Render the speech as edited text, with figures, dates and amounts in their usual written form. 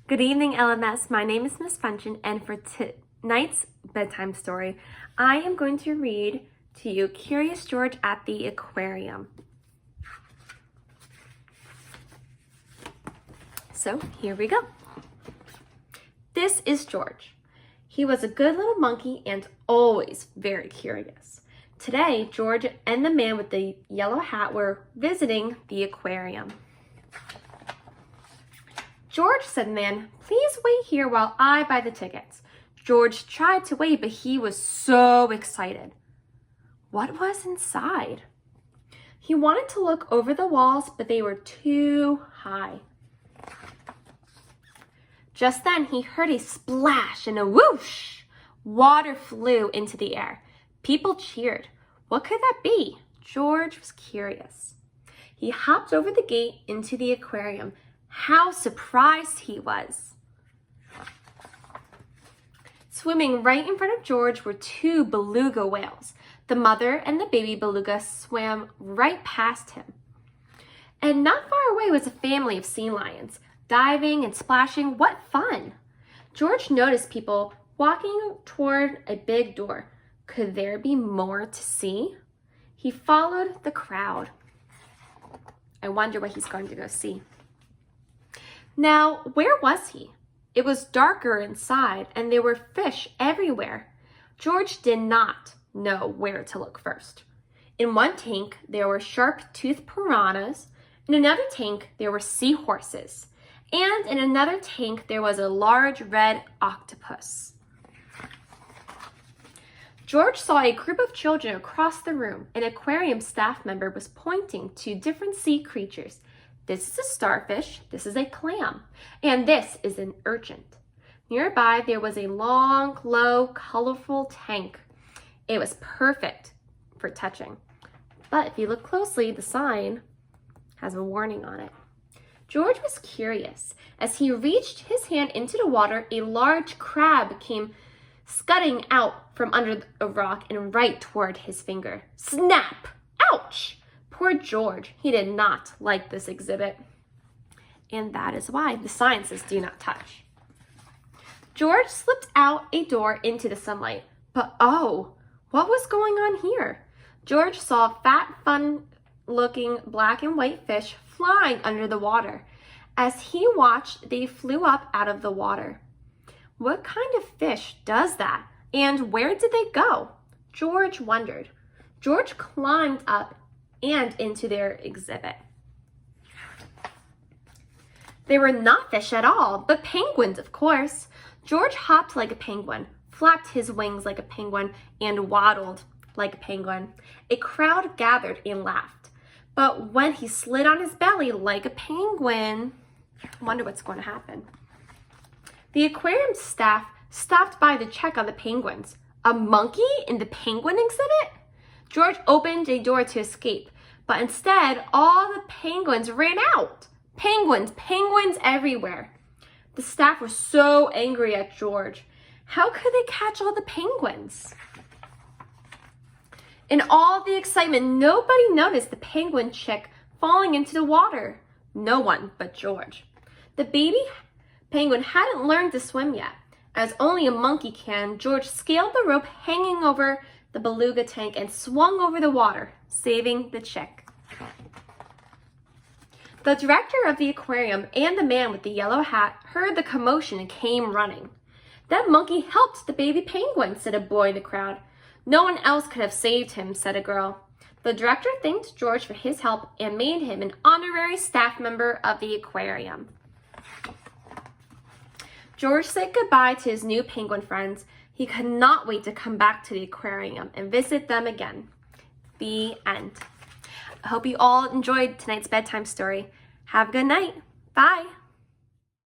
Good evening, LMS. My name is Miss Function, and for tonight's bedtime story, I am going to read to you Curious George at the Aquarium. So here we go. This is George. He was a good little monkey and always very curious. Today, George and the man with the yellow hat were visiting the aquarium. "George," said the man, "please wait here while I buy the tickets." George tried to wait, but he was so excited. What was inside? He wanted to look over the walls, but they were too high. Just then, he heard a splash and a whoosh. Water flew into the air. People cheered. What could that be? George was curious. He hopped over the gate into the aquarium. How surprised he was. Swimming right in front of George were two beluga whales. The mother and the baby beluga swam right past him. And not far away was a family of sea lions, diving and splashing. What fun! George noticed people walking toward a big door. Could there be more to see? He followed the crowd. I wonder what he's going to go see. Now, where was he? It was darker inside, and there were fish everywhere. George did not know where to look first. In one tank, there were sharp-toothed piranhas. In another tank, there were seahorses. And in another tank, there was a large red octopus. George saw a group of children across the room. An aquarium staff member was pointing to different sea creatures. This is a starfish, this is a clam, and this is an urchin. Nearby, there was a long, low, colorful tank. It was perfect for touching. But if you look closely, the sign has a warning on it. George was curious. As he reached his hand into the water, a large crab came scuttling out from under a rock and right toward his finger. Snap! Ouch! Poor George, he did not like this exhibit. And that is why the sign says do not touch. George slipped out a door into the sunlight. But oh, what was going on here? George saw fat, fun-looking black and white fish flying under the water. As he watched, they flew up out of the water. What kind of fish does that? And where did they go? George wondered. George climbed up and into their exhibit. They were not fish at all, but penguins, of course. George hopped like a penguin, flapped his wings like a penguin, and waddled like a penguin. A crowd gathered and laughed. But when he slid on his belly like a penguin, I wonder what's going to happen. The aquarium staff stopped by to check on the penguins. A monkey in the penguin exhibit? George opened a door to escape, but instead, all the penguins ran out. Penguins everywhere. The staff were so angry at George. How could they catch all the penguins? In all the excitement, nobody noticed the penguin chick falling into the water. No one but George. The baby penguin hadn't learned to swim yet. As only a monkey can, George scaled the rope hanging over the beluga tank and swung over the water, saving the chick. The director of the aquarium and the man with the yellow hat heard the commotion and came running. "That monkey helped the baby penguin," said a boy in the crowd. "No one else could have saved him," said a girl. The director thanked George for his help and made him an honorary staff member of the aquarium. George said goodbye to his new penguin friends. He could not wait to come back to the aquarium and visit them again. The end. I hope you all enjoyed tonight's bedtime story. Have a good night. Bye.